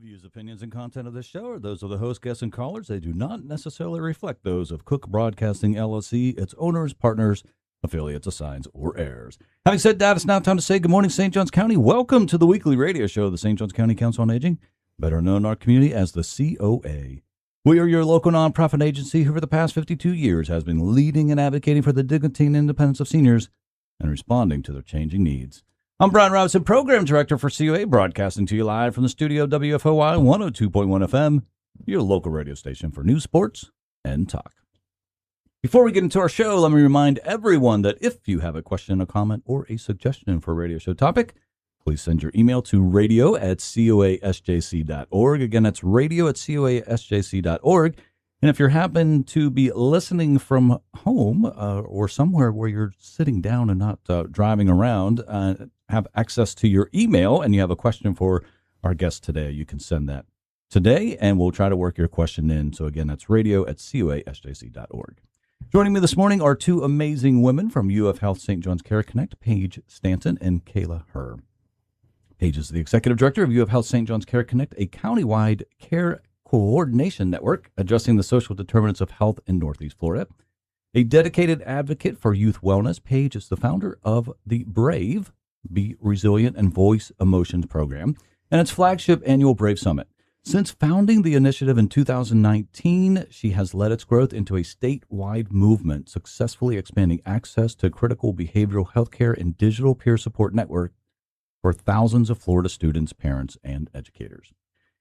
views, opinions, and content of this show are those of the host, guests, and callers. They do not necessarily reflect those of Cook Broadcasting, LLC, its owners, partners, affiliates, assigns, or heirs. Having said that, it's now time to say good morning, St. Johns County. Welcome to the weekly radio show of the St. Johns County Council on Aging, better known in our community as the COA. We are your local nonprofit agency who for the past 52 years has been leading and advocating for the dignity and independence of seniors and responding to their changing needs. I'm Brian Robinson, Program Director for COA, broadcasting to you live from the studio of WFOY 102.1 FM, your local radio station for news, sports, and talk. Before we get into our show, let me remind everyone that if you have a question, a comment, or a suggestion for a radio show topic, please send your email to radio@coasjc.org. Again, that's radio@coasjc.org. And if you happen to be listening from home or somewhere where you're sitting down and not driving around, have access to your email and you have a question for our guest today, you can send that today and we'll try to work your question in. So again, that's radio@coasjc.org. Joining me this morning are two amazing women from UF Health St. John's Care Connect, Paige Stanton and Kayla Herr. Paige is the Executive Director of UF Health St. John's Care Connect, a county-wide care coordination network addressing the social determinants of health in Northeast Florida. A dedicated advocate for youth wellness, Paige is the founder of the BRAVE, Be Resilient and Voice Emotions program, and its flagship annual BRAVE Summit. Since founding the initiative in 2019, she has led its growth into a statewide movement, successfully expanding access to critical behavioral health care and digital peer support network for thousands of Florida students, parents, and educators.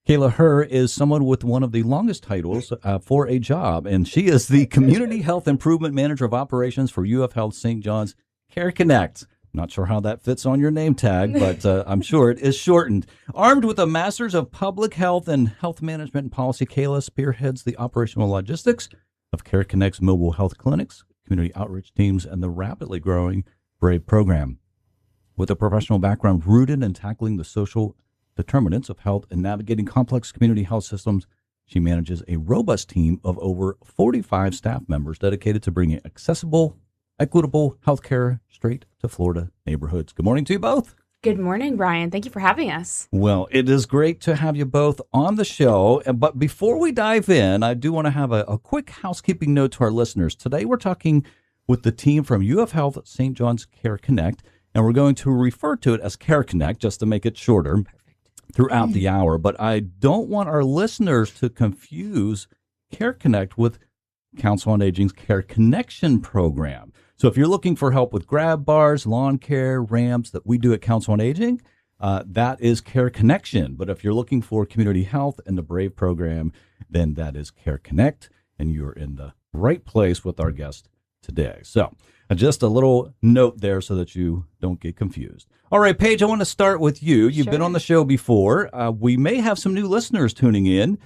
Kayla Herr is someone with one of the longest titles for a job, and she is the Community Health Improvement Manager of Operations for UF Health St. John's Care Connect. Not sure how that fits on your name tag, but I'm sure it is shortened. Armed with a Master's of Public Health and Health Management and Policy, Kayla spearheads the operational logistics of Care Connect's mobile health clinics, community outreach teams, and the rapidly growing BRAVE program. With a professional background rooted in tackling the social determinants of health and navigating complex community health systems, she manages a robust team of over 45 staff members dedicated to bringing accessible, equitable healthcare straight to Florida neighborhoods. Good morning to you both. Good morning, Brian. Thank you for having us. Well, it is great to have you both on the show. But before we dive in, I do want to have a quick housekeeping note to our listeners. Today, we're talking with the team from UF Health St. John's Care Connect, and we're going to refer to it as Care Connect just to make it shorter throughout the hour. But I don't want our listeners to confuse Care Connect with Council on Aging's Care Connection program. So if you're looking for help with grab bars, lawn care, ramps that we do at Council on Aging, that is Care Connection. But if you're looking for community health and the BRAVE program, then that is Care Connect, and you're in the right place with our guest today. So just a little note there so that you don't get confused. All right, Paige, I want to start with you. You've been on the show before. We may have some new listeners tuning in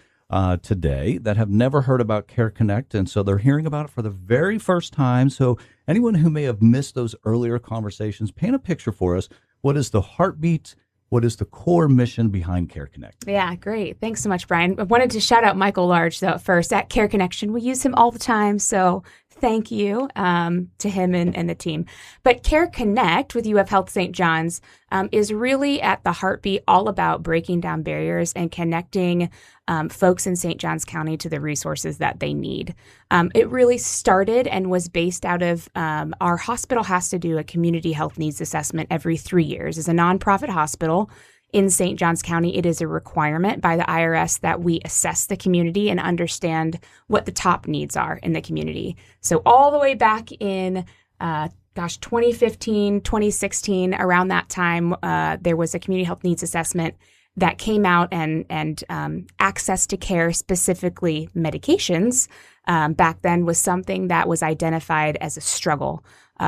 today that have never heard about Care Connect, and so they're hearing about it for the very first time. So anyone who may have missed those earlier conversations, paint a picture for us. What is the heartbeat? What is the core mission behind Care Connect? Yeah, great. Thanks so much, Brian. I wanted to shout out Michael Large, though, first at Care Connection. We use him all the time, so thank you to him and the team. But Care Connect with UF Health St. John's is really at the heartbeat all about breaking down barriers and connecting folks in St. Johns County to the resources that they need. It really started and was based out of our hospital has to do a community health needs assessment every 3 years. As a nonprofit hospital in St. Johns County, it is a requirement by the IRS that we assess the community and understand what the top needs are in the community. So all the way back in 2015, 2016, around that time, there was a community health needs assessment that came out, and access to care, specifically medications, back then was something that was identified as a struggle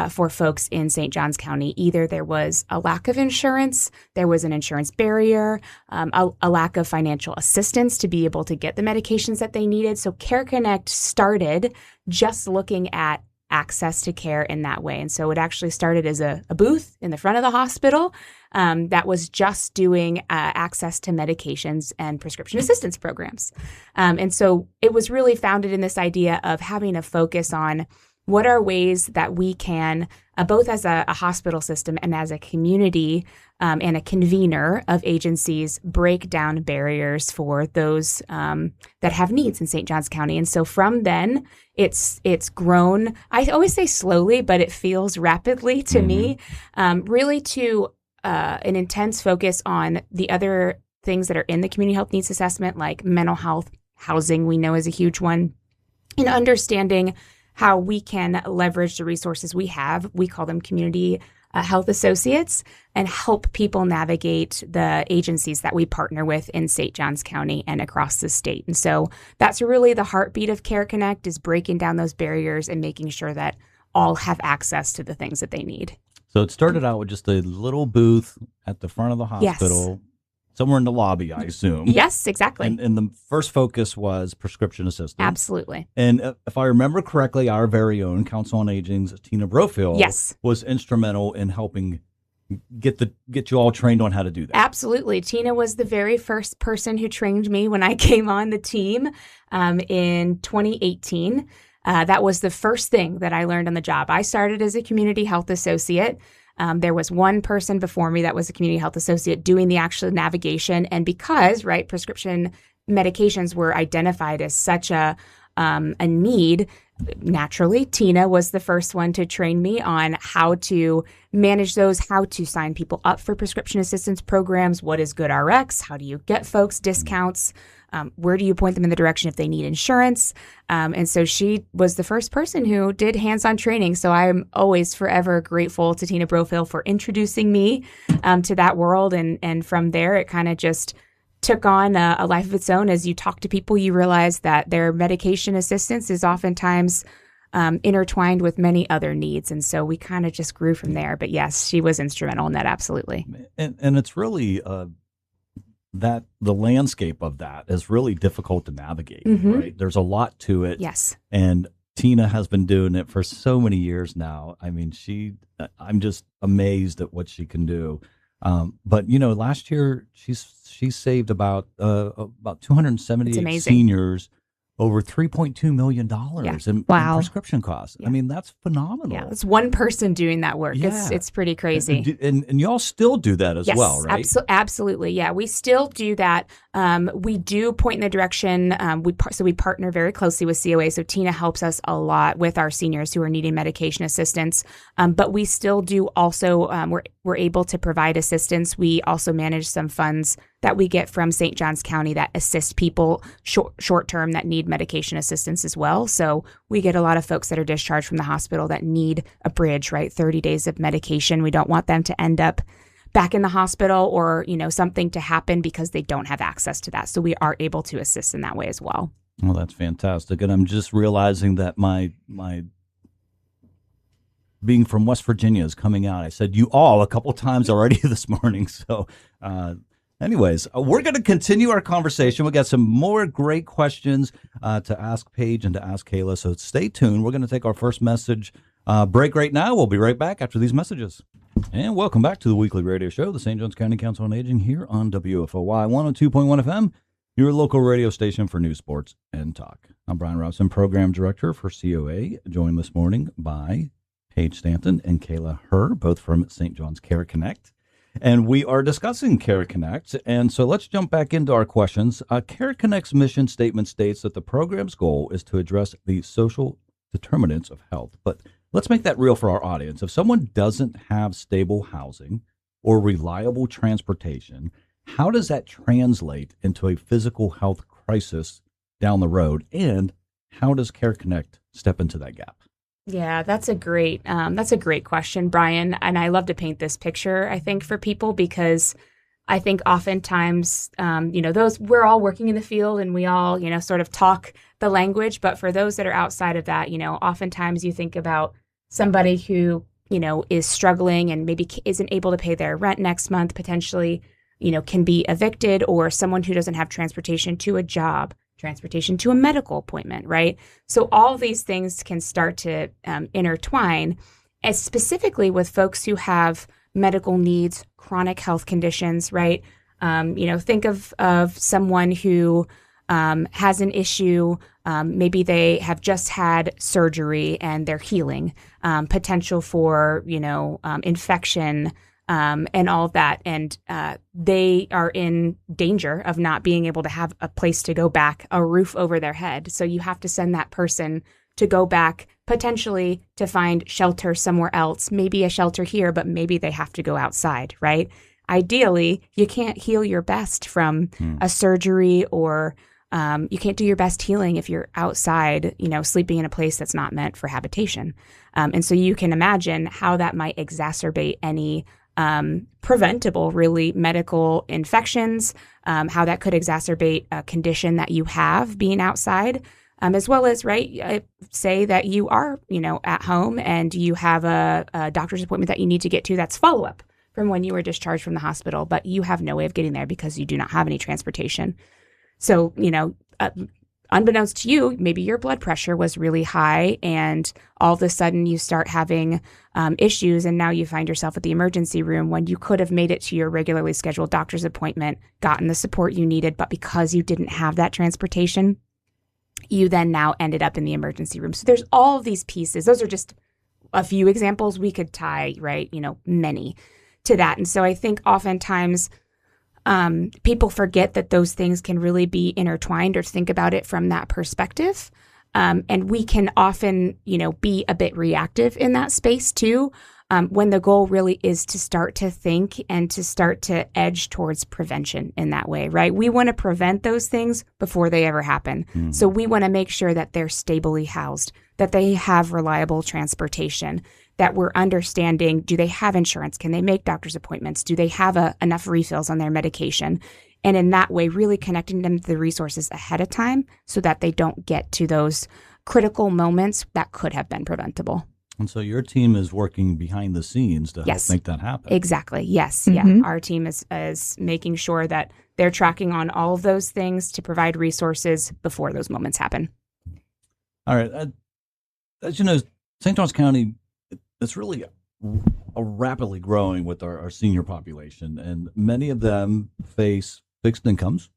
for folks in St. Johns County. Either there was a lack of insurance, there was an insurance barrier, a lack of financial assistance to be able to get the medications that they needed. So Care Connect started just looking at access to care in that way. And so it actually started as a booth in the front of the hospital that was just doing access to medications and prescription assistance programs. And so it was really founded in this idea of having a focus on what are ways that we can, both as a hospital system and as a community and a convener of agencies, break down barriers for those that have needs in St. Johns County. And so from then, it's grown, I always say slowly, but it feels rapidly to me, really to an intense focus on the other things that are in the community health needs assessment, like mental health, housing, we know is a huge one, and understanding how we can leverage the resources we have. We call them community health associates, and help people navigate the agencies that we partner with in St. Johns County and across the state. And so that's really the heartbeat of Care Connect, is breaking down those barriers and making sure that all have access to the things that they need. So it started out with just a little booth at the front of the hospital, somewhere in the lobby, I assume. Yes, exactly. And the first focus was prescription assistance. Absolutely. And if I remember correctly, our very own Council on Aging's Tina Brofield was instrumental in helping get you all trained on how to do that. Absolutely. Tina was the very first person who trained me when I came on the team in 2018. That was the first thing that I learned on the job. I started as a community health associate. There was one person before me that was a community health associate doing the actual navigation. And because, prescription medications were identified as such a need, naturally, Tina was the first one to train me on how to manage those, how to sign people up for prescription assistance programs, what is Good RX, how do you get folks discounts, where do you point them in the direction if they need insurance? And so she was the first person who did hands-on training. So I'm always forever grateful to Tina Brofield for introducing me to that world. And from there, it kind of just took on a life of its own. As you talk to people, you realize that their medication assistance is oftentimes intertwined with many other needs. And so we kind of just grew from there. But yes, she was instrumental in that, absolutely. And it's really that the landscape of that is really difficult to navigate, right? There's a lot to it. Yes. And Tina has been doing it for so many years now. I mean, I'm just amazed at what she can do. But last year she saved about 278 seniors over $3.2 million in prescription costs. Yeah. I mean, that's phenomenal. Yeah, it's one person doing that work. Yeah. It's pretty crazy. And y'all still do that as well, right? Absolutely. Yeah, we still do that. We do point in the direction. We partner very closely with COA. So Tina helps us a lot with our seniors who are needing medication assistance. But we still do also, we're able to provide assistance. We also manage some funds that we get from St. Johns County that assist people short term that need medication assistance as well. So we get a lot of folks that are discharged from the hospital that need a bridge, 30 days of medication. We don't want them to end up back in the hospital or, something to happen because they don't have access to that. So we are able to assist in that way as well. Well, that's fantastic. And I'm just realizing that my being from West Virginia is coming out. I said you all a couple times already this morning. So, anyways, we're going to continue our conversation. We got some more great questions to ask Paige and to ask Kayla. So stay tuned. We're going to take our first message break right now. We'll be right back after these messages. And welcome back to the weekly radio show, the St. Johns County Council on Aging, here on WFOY 102.1 FM, your local radio station for news, sports, and talk. I'm Brian Robson, Program Director for COA, joined this morning by Paige Stanton and Kayla Herr, both from St. John's Care Connect. And we are discussing Care Connect. And so let's jump back into our questions. Care Connect's mission statement states that the program's goal is to address the social determinants of health. But let's make that real for our audience. If someone doesn't have stable housing or reliable transportation, how does that translate into a physical health crisis down the road? And how does Care Connect step into that gap? Yeah, that's a great question, Brian. And I love to paint this picture, I think, for people, because I think oftentimes, we're all working in the field and we all, sort of talk the language. But for those that are outside of that, oftentimes you think about somebody who, is struggling and maybe isn't able to pay their rent next month, potentially, can be evicted, or someone who doesn't have transportation to a job, transportation to a medical appointment, right? So all these things can start to intertwine, as specifically with folks who have medical needs, chronic health conditions, right? Think of someone who has an issue. Maybe they have just had surgery and they're healing, potential for, infection, and all of that. And they are in danger of not being able to have a place to go back, a roof over their head. So you have to send that person to go back, potentially to find shelter somewhere else, maybe a shelter here, but maybe they have to go outside, right? Ideally, you can't heal your best from a surgery, or you can't do your best healing if you're outside, sleeping in a place that's not meant for habitation. And so you can imagine how that might exacerbate any preventable, really, medical infections, how that could exacerbate a condition that you have being outside, as well as, right, say that you are, at home and you have a doctor's appointment that you need to get to that's follow-up from when you were discharged from the hospital, but you have no way of getting there because you do not have any transportation. So, unbeknownst to you, maybe your blood pressure was really high and all of a sudden you start having issues, and now you find yourself at the emergency room when you could have made it to your regularly scheduled doctor's appointment, gotten the support you needed, but because you didn't have that transportation, you then now ended up in the emergency room. So there's all of these pieces. Those are just a few examples. We could tie, right, many to that. And so I think oftentimes people forget that those things can really be intertwined, or think about it from that perspective. And we can often, be a bit reactive in that space too, when the goal really is to start to think and to start to edge towards prevention in that way, right? We want to prevent those things before they ever happen. Mm. So we want to make sure that they're stably housed, that they have reliable transportation, that we're understanding, do they have insurance? Can they make doctor's appointments? Do they have enough refills on their medication? And in that way, really connecting them to the resources ahead of time so that they don't get to those critical moments that could have been preventable. And so your team is working behind the scenes to help make that happen. Exactly. Yes. Mm-hmm. Yeah. Our team is making sure that they're tracking on all of those things to provide resources before those moments happen. All right. As you know, St. Johns County, it's really rapidly growing with our senior population, and many of them face fixed incomes,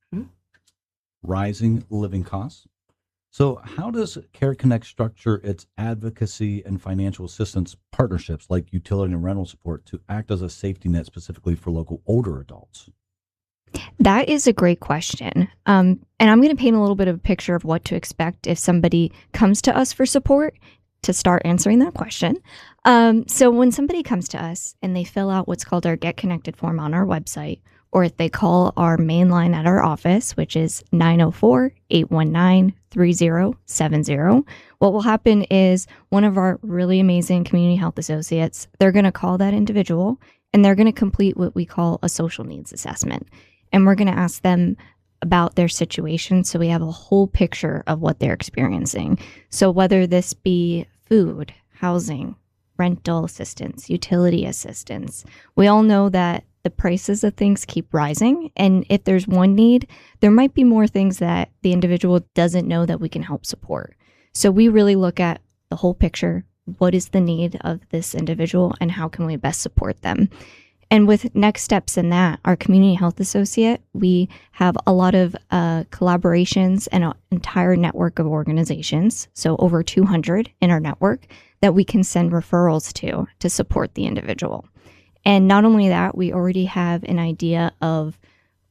rising living costs. So how does Care Connect structure its advocacy and financial assistance partnerships like utility and rental support to act as a safety net specifically for local older adults? That is a great question. And I'm going to paint a little bit of a picture of what to expect if somebody comes to us for support to start answering that question. So when somebody comes to us and they fill out what's called our Get Connected form on our website, or if they call our main line at our office, which is 904-819-3070, what will happen is one of our really amazing community health associates, they're going to call that individual and they're going to complete what we call a social needs assessment. And we're going to ask them about their situation so we have a whole picture of what they're experiencing. So whether this be food, housing, rental assistance, utility assistance, we all know that the prices of things keep rising. And if there's one need, there might be more things that the individual doesn't know that we can help support. So we really look at the whole picture. What is the need of this individual and how can we best support them? And with next steps in that, our community health associate, we have a lot of collaborations and an entire network of organizations, so over 200 in our network, that we can send referrals to support the individual. And not only that, we already have an idea of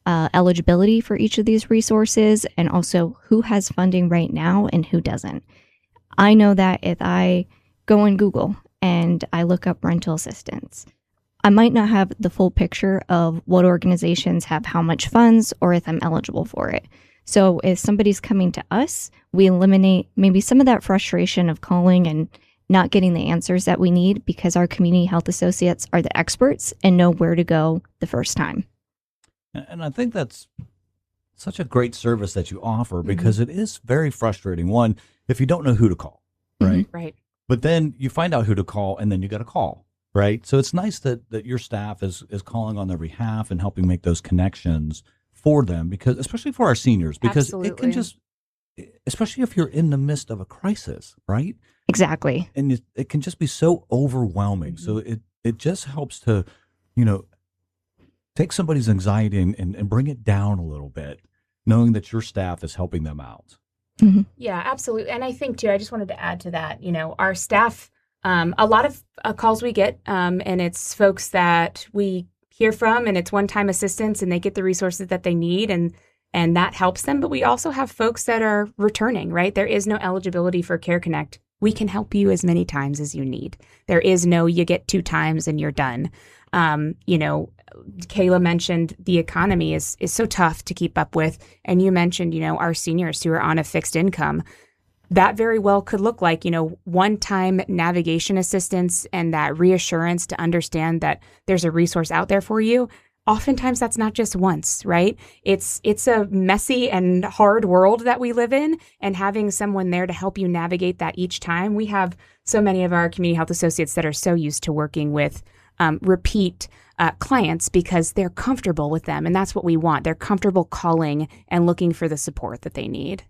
eligibility for each of these resources and also who has funding right now and who doesn't. I know that if I go on Google and I look up rental assistance, I might not have the full picture of what organizations have how much funds or if I'm eligible for it. So if somebody's coming to us, we eliminate maybe some of that frustration of calling and not getting the answers that we need because our community health associates are the experts and know where to go the first time. And I think that's such a great service that you offer because it is very frustrating. One, if you don't know who to call, right? Right. But then you find out who to call and then you got to call, right? So it's nice that your staff is calling on their behalf and helping make those connections for them, because especially for our seniors, because it can just, especially if you're in the midst of a crisis, right? Exactly. And it can just be so overwhelming. So it just helps to, take somebody's anxiety and bring it down a little bit. knowing that your staff is helping them out. Yeah, absolutely. And I think too, I just wanted to add to that, our staff, a lot of calls we get, and it's folks that we hear from, and it's one-time assistance, and they get the resources that they need, and that helps them. But we also have folks that are returning, right? There is no eligibility for Care Connect. We can help you as many times as you need. There is no, you get 2 times and you're done. Kayla mentioned the economy is so tough to keep up with. And you mentioned, our seniors who are on a fixed income. That very well could look like, one-time navigation assistance and that reassurance to understand that there's a resource out there for you. Oftentimes that's not just once, right? It's a messy and hard world that we live in, and having someone there to help you navigate that each time. We have so many of our community health associates that are so used to working with repeat clients because they're comfortable with them, and that's what we want. They're comfortable calling and looking for the support that they need.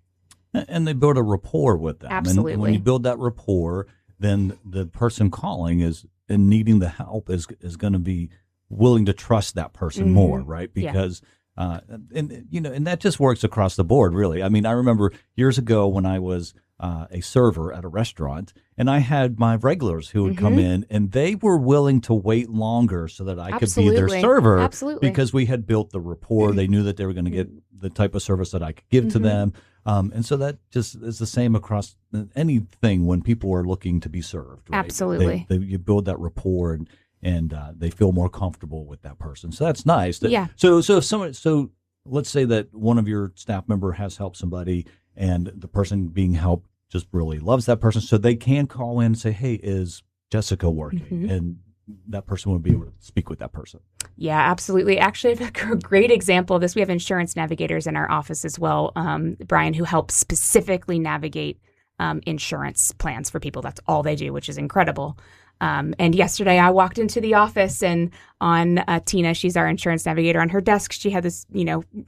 And they build a rapport with them. Absolutely. And when you build that rapport, then the person calling and needing the help is going to be willing to trust that person more, right? Because, and that just works across the board, really. I mean, I remember years ago when I was a server at a restaurant, and I had my regulars who would come in, and they were willing to wait longer so that I could be their server. Absolutely. Because we had built the rapport. They knew that they were going to get the type of service that I could give to them. And so that just is the same across anything when people are looking to be served. Right? Absolutely. You build that rapport and they feel more comfortable with that person. So that's nice. Yeah. So let's say that one of your staff member has helped somebody, and the person being helped just really loves that person. So they can call in and say, "Hey, is Jessica working?" And that person would be able to speak with that person. Yeah, absolutely. Actually, I have a great example of this. We have insurance navigators in our office as well, Brian, who help specifically navigate insurance plans for people. That's all they do, which is incredible. And yesterday I walked into the office, and on Tina, she's our insurance navigator, on her desk, she had this,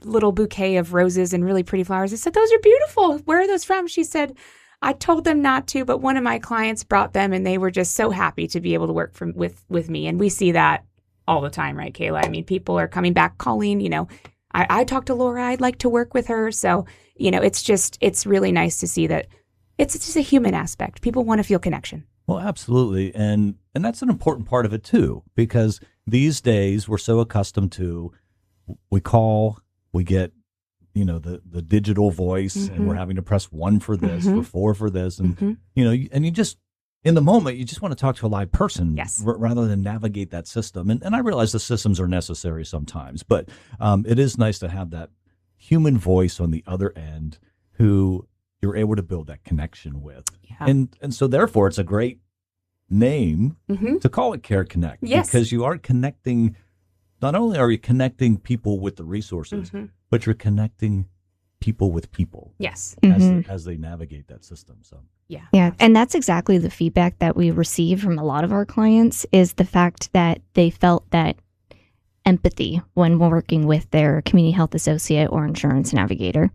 little bouquet of roses and really pretty flowers. I said, "Those are beautiful. Where are those from?" She said, "I told them not to, but one of my clients brought them, and they were just so happy to be able to work with me." And we see that all the time, right, Kayla? I mean, people are coming back calling, I talked to Laura, I'd like to work with her. So, it's really nice to see that it's just a human aspect. People want to feel connection. Well, absolutely. And that's an important part of it too, because these days we're so accustomed to, we call, we get, the digital voice, and we're having to press 1 for this, for 4 for this. And, and you just, in the moment, you just want to talk to a live person rather than navigate that system. And I realize the systems are necessary sometimes, but it is nice to have that human voice on the other end who you're able to build that connection with. Yeah. And so therefore it's a great name to call it Care Connect, because you are connecting, not only are you connecting people with the resources, but you're connecting people with people. Yes. As they navigate that system. So yeah. And that's exactly the feedback that we receive from a lot of our clients, is the fact that they felt that empathy when working with their community health associate or insurance navigator.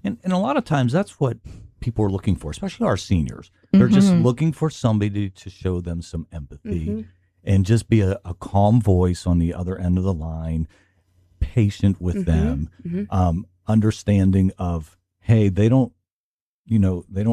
And a lot of times that's what people are looking for, especially our seniors. They're just looking for somebody to show them some empathy and just be a calm voice on the other end of the line, patient with them, understanding of, hey, they don't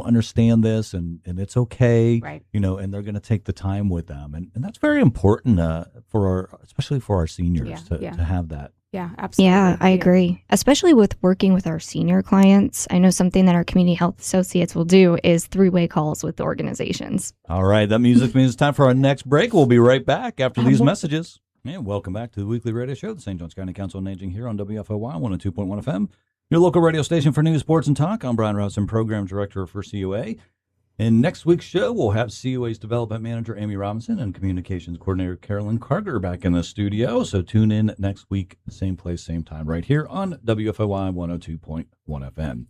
understand this, and it's okay, right? And they're going to take the time with them. And that's very important especially for our seniors to have that. Yeah, absolutely. Yeah, I agree. Especially with working with our senior clients. I know something that our community health associates will do is 3-way calls with organizations. All right. That music means it's time for our next break. We'll be right back after these messages. And welcome back to the weekly radio show, the St. Johns County Council on Aging, here on WFOY 102.1 FM, your local radio station for news, sports, and talk. I'm Brian Rouson, Program Director for COA. In next week's show, we'll have COA's Development Manager, Amy Robinson, and Communications Coordinator, Carolyn Carter, back in the studio. So tune in next week, same place, same time, right here on WFOY 102.1 FM.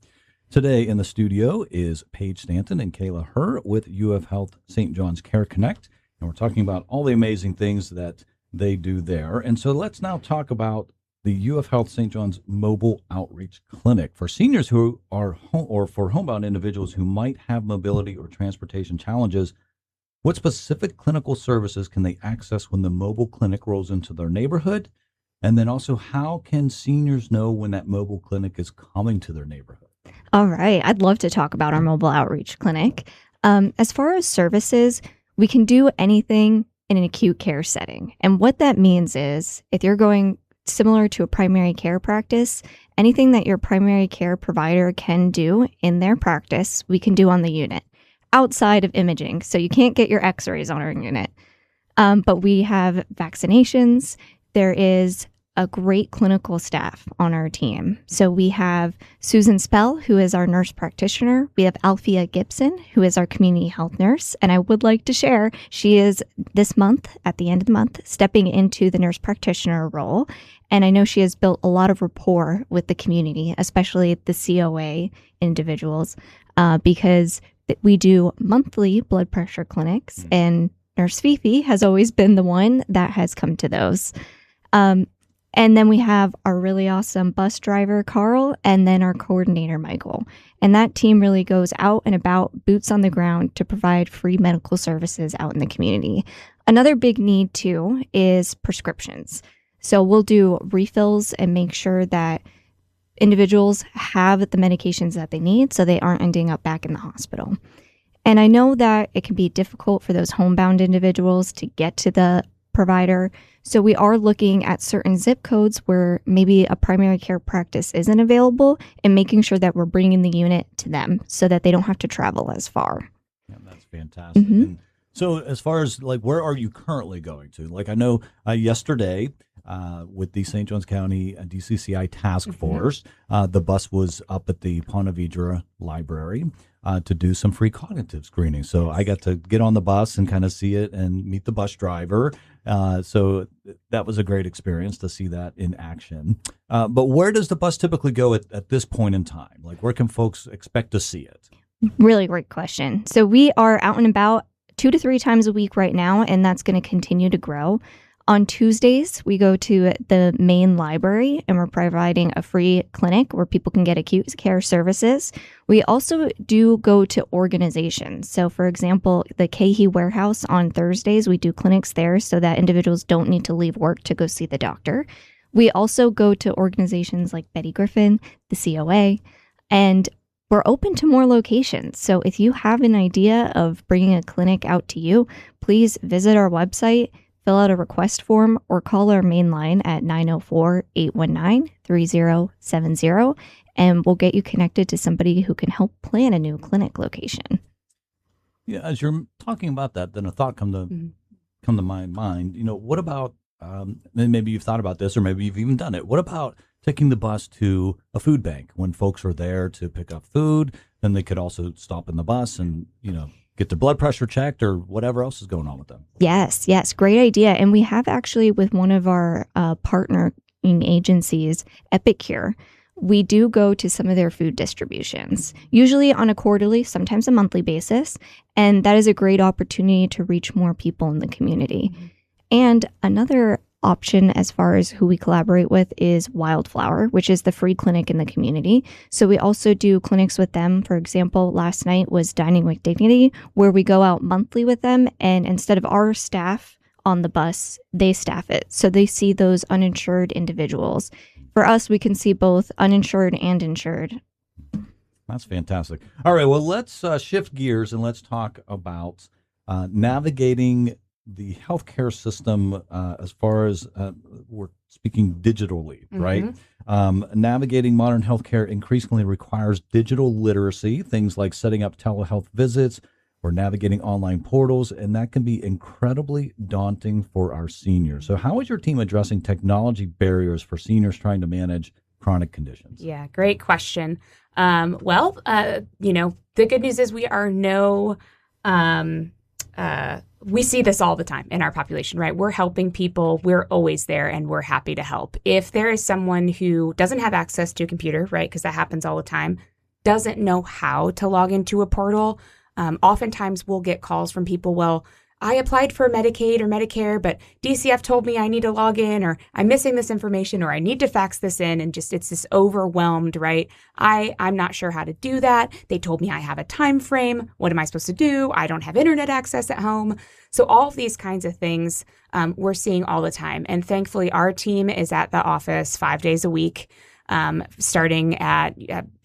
Today in the studio is Paige Stanton and Kayla Herr with UF Health St. John's Care Connect, and we're talking about all the amazing things that they do there. And so let's now talk about the UF Health St. John's Mobile Outreach Clinic for seniors who are or for homebound individuals who might have mobility or transportation challenges. What specific clinical services can they access when the mobile clinic rolls into their neighborhood? And then also, how can seniors know when that mobile clinic is coming to their neighborhood? All right. I'd love to talk about our mobile outreach clinic. As far as services, we can do anything in an acute care setting. And what that means is if you're going similar to a primary care practice, anything that your primary care provider can do in their practice, we can do on the unit outside of imaging. So you can't get your x-rays on our unit. But we have vaccinations. There is a great clinical staff on our team. So we have Susan Spell, who is our nurse practitioner. We have Althea Gibson, who is our community health nurse. And I would like to share, she is this month, at the end of the month, stepping into the nurse practitioner role. And I know she has built a lot of rapport with the community, especially the COA individuals, because we do monthly blood pressure clinics, and Nurse Fifi has always been the one that has come to those. And then we have our really awesome bus driver, Carl, and then our coordinator, Michael. And that team really goes out and about, boots on the ground, to provide free medical services out in the community. Another big need, too, is prescriptions. So we'll do refills and make sure that individuals have the medications that they need so they aren't ending up back in the hospital. And I know that it can be difficult for those homebound individuals to get to the provider. So we are looking at certain zip codes where maybe a primary care practice isn't available and making sure that we're bringing the unit to them so that they don't have to travel as far. Yeah, that's fantastic. Mm-hmm. And so as far as like, where are you currently going to? Like I know yesterday with the St. Johns County DCCI task force, the bus was up at the Ponte Vedra Library to do some free cognitive screening. So I got to get on the bus and kind of see it and meet the bus driver. So that was a great experience to see that in action. But where does the bus typically go at this point in time? Like where can folks expect to see it? Really great question. So we are out and about 2 to 3 times a week right now, and that's going to continue to grow. On Tuesdays, we go to the main library and we're providing a free clinic where people can get acute care services. We also do go to organizations. So, for example, the Cahey Warehouse on Thursdays, we do clinics there so that individuals don't need to leave work to go see the doctor. We also go to organizations like Betty Griffin, the COA, and we're open to more locations. So if you have an idea of bringing a clinic out to you, please visit our website, fill out a request form, or call our main line at 904-819-3070, and we'll get you connected to somebody who can help plan a new clinic location. Yeah, as you're talking about that, then a thought come to my mind. You know, what about, maybe you've thought about this, or maybe you've even done it. What about taking the bus to a food bank when folks are there to pick up food? Then they could also stop in the bus and, you know, get their blood pressure checked or whatever else is going on with them. Yes, great idea. And we have actually with one of our partnering agencies, Epicure, we do go to some of their food distributions, usually on a quarterly, sometimes a monthly basis. And that is a great opportunity to reach more people in the community. And another option as far as who we collaborate with is Wildflower, which is the free clinic in the community. So we also do clinics with them. For example, last night was Dining with Dignity, where we go out monthly with them, and instead of our staff on the bus, they staff it. So they see those uninsured individuals. For us, we can see both uninsured and insured. That's fantastic. All right, well, let's shift gears and let's talk about navigating the healthcare system as far as we're speaking digitally, right? Navigating modern healthcare increasingly requires digital literacy, things like setting up telehealth visits or navigating online portals, and that can be incredibly daunting for our seniors. So how is your team addressing technology barriers for seniors trying to manage chronic conditions? Yeah, great question. You know, the good news is we are we see this all the time in our population, right? We're helping people. We're always there and we're happy to help. If there is someone who doesn't have access to a computer, right, because that happens all the time, doesn't know how to log into a portal, oftentimes we'll get calls from people, well, I applied for Medicaid or Medicare, but DCF told me I need to log in, or I'm missing this information, or I need to fax this in, and just it's this overwhelmed, right? I'm not sure how to do that. They told me I have a time frame. What am I supposed to do? I don't have internet access at home. So all of these kinds of things we're seeing all the time. And thankfully, our team is at the office 5 days a week, starting at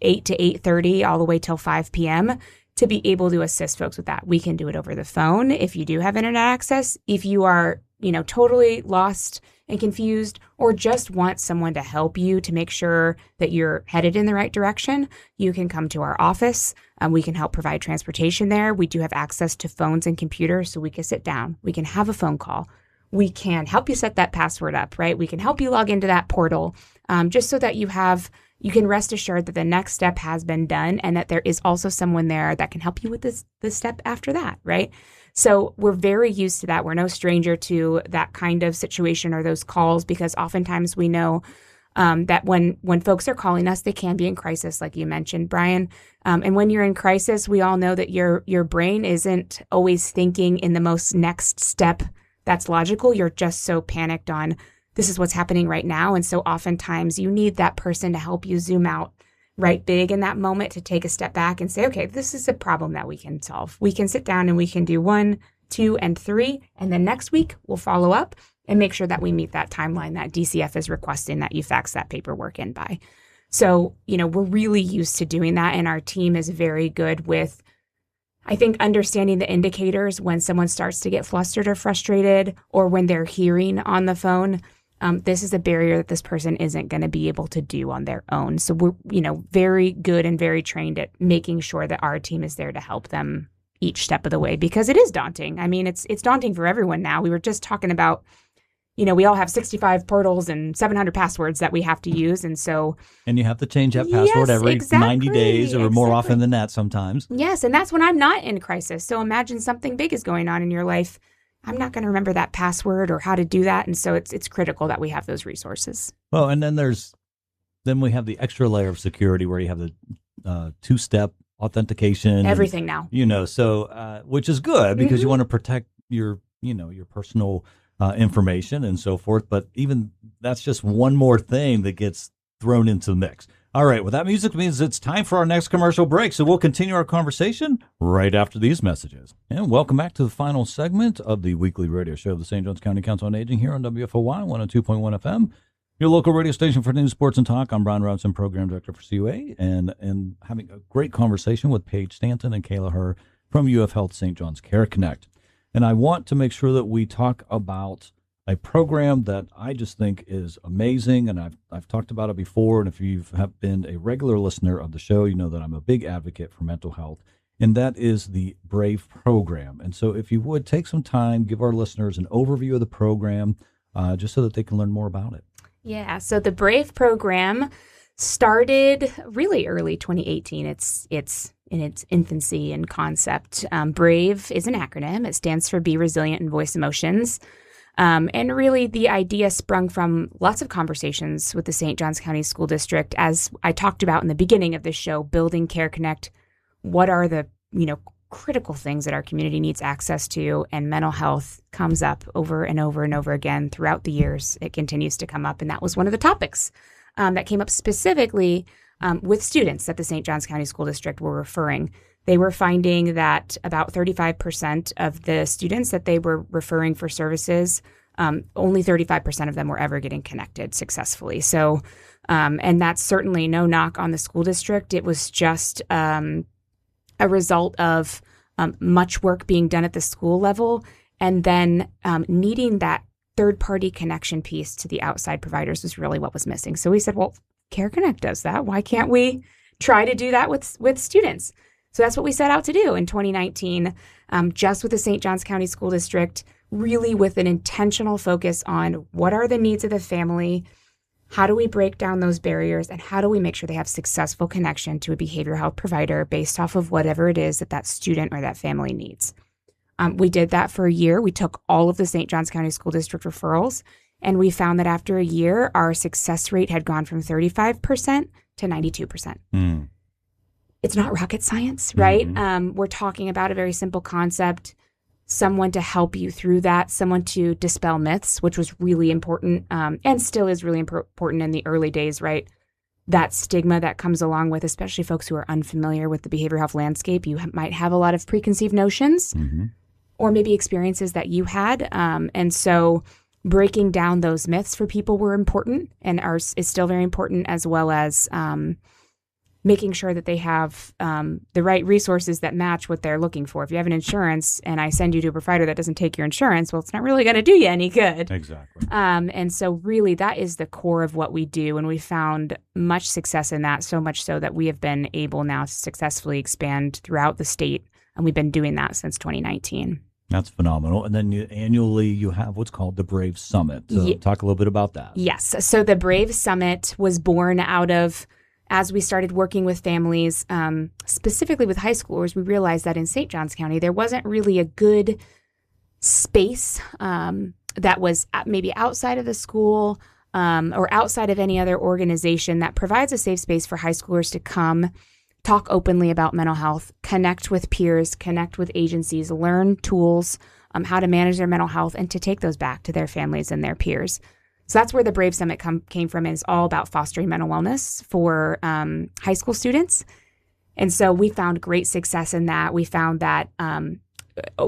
8 to 8:30 all the way till 5 p.m., to be able to assist folks with that. We can do it over the phone if you do have internet access. If you are, totally lost and confused, or just want someone to help you to make sure that you're headed in the right direction, you can come to our office. We can help provide transportation there. We do have access to phones and computers, so we can sit down. We can have a phone call. We can help you set that password up, right? We can help you log into that portal, just so that you can rest assured that the next step has been done, and that there is also someone there that can help you with the step after that, right? So we're very used to that. We're no stranger to that kind of situation or those calls, because oftentimes we know that when folks are calling us, they can be in crisis, like you mentioned, Brian. And when you're in crisis, we all know that your brain isn't always thinking in the most next step that's logical. You're just so panicked on, this is what's happening right now. And so oftentimes you need that person to help you zoom out right big in that moment, to take a step back and say, okay, this is a problem that we can solve. We can sit down and we can do 1, 2, and 3. And then next week we'll follow up and make sure that we meet that timeline that DCF is requesting that you fax that paperwork in by. So, we're really used to doing that. And our team is very good with, I think, understanding the indicators when someone starts to get flustered or frustrated, or when they're hearing on the phone, this is a barrier that this person isn't going to be able to do on their own. So we're, very good and very trained at making sure that our team is there to help them each step of the way, because it is daunting. I mean, it's daunting for everyone now. We were just talking about, we all have 65 portals and 700 passwords that we have to use. And you have to change that password every 90 days or more often than that sometimes. Yes. And that's when I'm not in crisis. So imagine something big is going on in your life. I'm not going to remember that password or how to do that. And so it's critical that we have those resources. Well, and then we have the extra layer of security where you have the 2-step authentication. Everything now. So which is good, because you want to protect your personal information and so forth. But even that's just one more thing that gets thrown into the mix. All right. Well, that music means it's time for our next commercial break. So we'll continue our conversation right after these messages. And welcome back to the final segment of the weekly radio show of the St. Johns County Council on Aging here on WFOY 102.1 FM, your local radio station for news, sports, and talk. I'm Brian Robinson, Program Director for COA, and having a great conversation with Paige Stanton and Kayla Herr from UF Health St. John's Care Connect. And I want to make sure that we talk about a program that I just think is amazing, and I've talked about it before, and if you have been a regular listener of the show, you know that I'm a big advocate for mental health, and that is the BRAVE program. And so if you would take some time, give our listeners an overview of the program, just so that they can learn more about it. Yeah, so the BRAVE program started really early 2018. It's in its infancy and concept. BRAVE is an acronym. It stands for Be Resilient and Voice Emotions. And really, the idea sprung from lots of conversations with the St. Johns County School District. As I talked about in the beginning of this show, building Care Connect, what are the critical things that our community needs access to? And mental health comes up over and over and over again throughout the years. It continues to come up. And that was one of the topics that came up specifically with students that the St. Johns County School District were referring. They were finding that about 35% of the students that they were referring for services, only 35% of them were ever getting connected successfully. So, and that's certainly no knock on the school district. It was just a result of much work being done at the school level, and then needing that third-party connection piece to the outside providers was really what was missing. So we said, well, Care Connect does that. Why can't we try to do that with students? So that's what we set out to do in 2019, just with the St. Johns County School District, really with an intentional focus on what are the needs of the family, how do we break down those barriers, and how do we make sure they have successful connection to a behavioral health provider based off of whatever it is that student or that family needs. We did that for a year. We took all of the St. Johns County School District referrals, and we found that after a year, our success rate had gone from 35% to 92%. Mm. It's not rocket science, right? Mm-hmm. We're talking about a very simple concept, someone to help you through that, someone to dispel myths, which was really important and still is really important in the early days, right? That stigma that comes along with, especially folks who are unfamiliar with the behavioral health landscape. You might have a lot of preconceived notions or maybe experiences that you had. And so breaking down those myths for people were important, and ours is still very important, as well as making sure that they have the right resources that match what they're looking for. If you have an insurance and I send you to a provider that doesn't take your insurance, well, it's not really going to do you any good. Exactly. And so really that is the core of what we do. And we found much success in that, so much so that we have been able now to successfully expand throughout the state. And we've been doing that since 2019. That's phenomenal. And then annually you have what's called the Brave Summit. Talk a little bit about that. Yes. So the Brave Summit was born out of, as we started working with families, specifically with high schoolers, we realized that in St. Johns County, there wasn't really a good space that was maybe outside of the school or outside of any other organization that provides a safe space for high schoolers to come, talk openly about mental health, connect with peers, connect with agencies, learn tools, how to manage their mental health, and to take those back to their families and their peers. So that's where the Brave Summit came from. It's all about fostering mental wellness for high school students. And so we found great success in that. We found that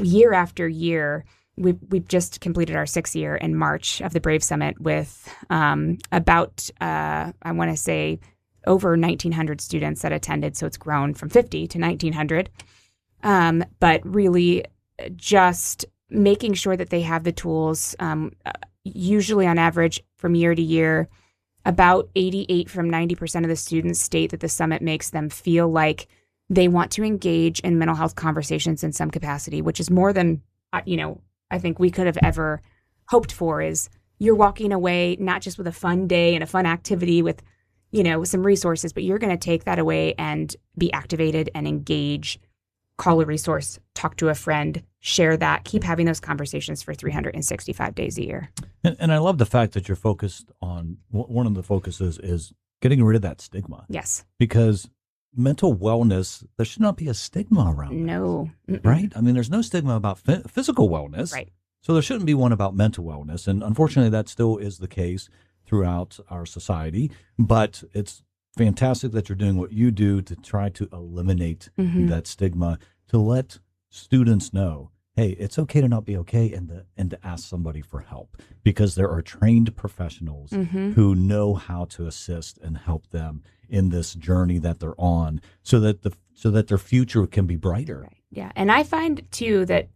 year after year, we've just completed our 6th year in March of the Brave Summit with about, I want to say, over 1,900 students that attended. So it's grown from 50 to 1,900. But really just making sure that they have the tools, usually on average from year to year, about 88 from 90% of the students state that the summit makes them feel like they want to engage in mental health conversations in some capacity, which is more than, I think we could have ever hoped for. Is you're walking away not just with a fun day and a fun activity with, some resources, but you're going to take that away and be activated and engage, call a resource, talk to a friend, share that, keep having those conversations for 365 days a year. And I love the fact that you're focused on, one of the focuses is getting rid of that stigma. Yes. Because mental wellness, there should not be a stigma around No. that, right? I mean, there's no stigma about physical wellness. Right. So there shouldn't be one about mental wellness. And unfortunately, that still is the case throughout our society. But it's fantastic that you're doing what you do to try to eliminate that stigma, to let students know, hey, it's okay to not be okay, and to ask somebody for help, because there are trained professionals who know how to assist and help them in this journey that they're on, so that their future can be brighter. Right. Yeah. And I find too that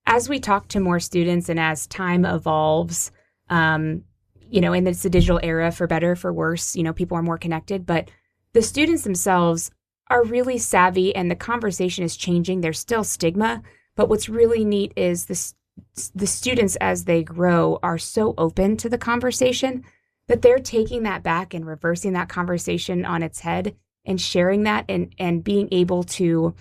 as we talk to more students and as time evolves, in this digital era, for better, for worse, people are more connected, but the students themselves are really savvy and the conversation is changing. There's still stigma, but what's really neat is the students, as they grow, are so open to the conversation that they're taking that back and reversing that conversation on its head and sharing that and being able to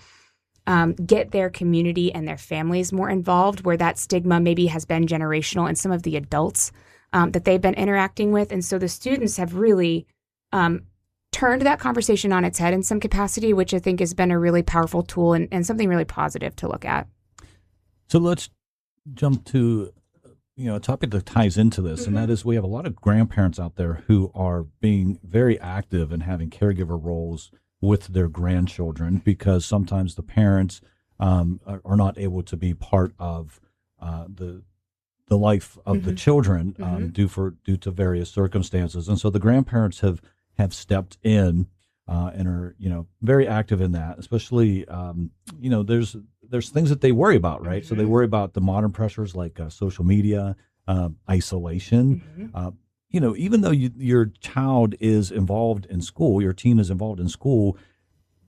get their community and their families more involved, where that stigma maybe has been generational in some of the adults that they've been interacting with. And so the students have really turned that conversation on its head in some capacity, which I think has been a really powerful tool and something really positive to look at. So let's jump to a topic that ties into this, and that is we have a lot of grandparents out there who are being very active and having caregiver roles with their grandchildren, because sometimes the parents are not able to be part of the life of the children due to various circumstances, and so the grandparents have stepped in and are very active in that. Especially there's things that they worry about, right? So they worry about the modern pressures like social media, isolation. Even though your child is involved in school, your team is involved in school,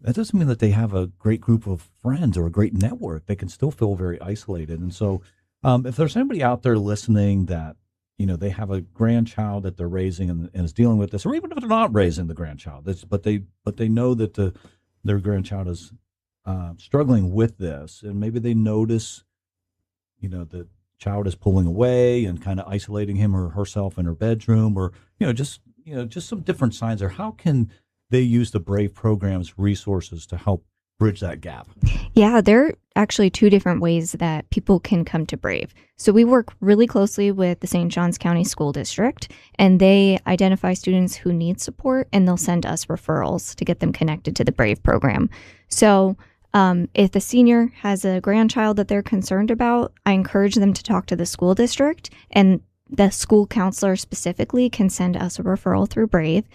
that doesn't mean that they have a great group of friends or a great network. They can still feel very isolated. And so if there's anybody out there listening that, they have a grandchild that they're raising and is dealing with this, or even if they're not raising the grandchild, but they know that their grandchild is struggling with this, and maybe they notice, the child is pulling away and kind of isolating him or herself in her bedroom, or just some different signs. Or how can they use the Brave program's resources to help bridge that gap? Yeah, there are actually two different ways that people can come to Brave. So we work really closely with the St. Johns County School District, and they identify students who need support, and they'll send us referrals to get them connected to the Brave program. So if the senior has a grandchild that they're concerned about, I encourage them to talk to the school district, and the school counselor specifically can send us a referral through Brave.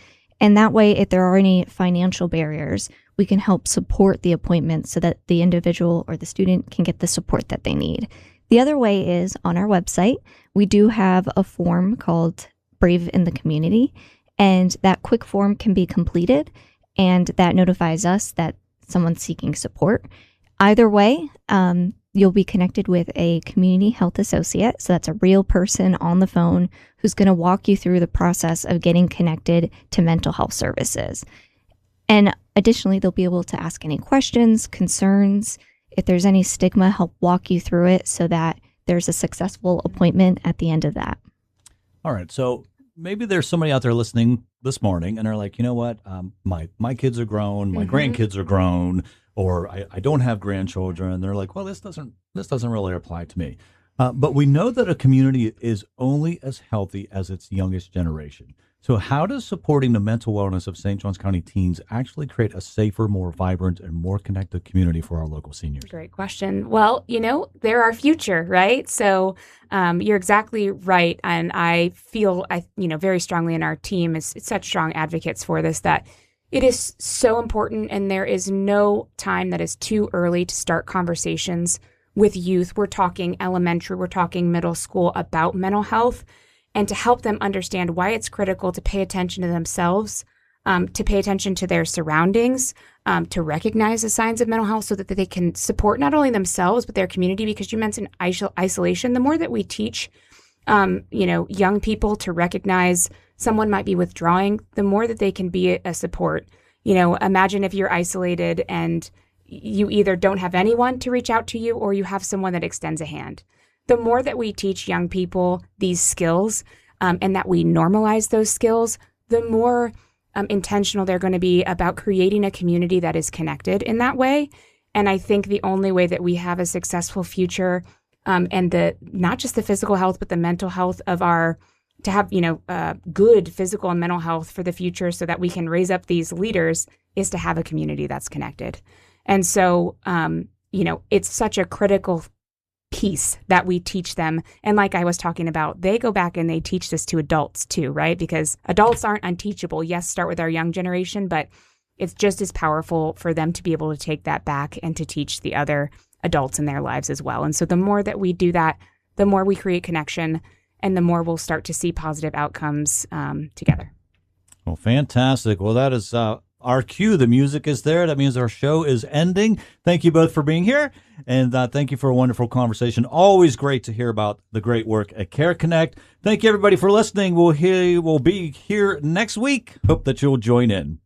And that way, if there are any financial barriers, we can help support the appointment so that the individual or the student can get the support that they need. The other way is on our website. We do have a form called Brave in the Community, and that quick form can be completed, and that notifies us that someone's seeking support. Either way, you'll be connected with a community health associate. So that's a real person on the phone who's going to walk you through the process of getting connected to mental health services. And additionally, they'll be able to ask any questions, concerns. If there's any stigma, help walk you through it so that there's a successful appointment at the end of that. All right. So maybe there's somebody out there listening this morning and they're like, you know what? My kids are grown, my grandkids are grown, or I don't have grandchildren. And they're like, well, this doesn't really apply to me. But we know that a community is only as healthy as its youngest generation. So how does supporting the mental wellness of St. Johns County teens actually create a safer, more vibrant, and more connected community for our local seniors? Great question. Well, they're our future, right? So you're exactly right. And I feel, very strongly in our team is such strong advocates for this, that it is so important. And there is no time that is too early to start conversations with youth. We're talking elementary, we're talking middle school about mental health, and to help them understand why it's critical to pay attention to themselves, to pay attention to their surroundings, to recognize the signs of mental health so that they can support not only themselves, but their community. Because you mentioned isolation. The more that we teach, young people to recognize someone might be withdrawing, the more that they can be a support. Imagine if you're isolated and you either don't have anyone to reach out to you or you have someone that extends a hand. The more that we teach young people these skills and that we normalize those skills, the more intentional they're going to be about creating a community that is connected in that way. And I think the only way that we have a successful future and not just the physical health, but the mental health of to have good physical and mental health for the future so that we can raise up these leaders is to have a community that's connected. And so, it's such a critical piece that we teach them. And like I was talking about, they go back and they teach this to adults too, right? Because adults aren't unteachable. Yes, start with our young generation, but it's just as powerful for them to be able to take that back and to teach the other adults in their lives as well. And so the more that we do that, the more we create connection and the more we'll start to see positive outcomes together. Well, fantastic. Well, that is our cue. The music is there. That means our show is ending. Thank you both for being here. And thank you for a wonderful conversation. Always great to hear about the great work at Care Connect. Thank you, everybody, for listening. We'll be here next week. Hope that you'll join in.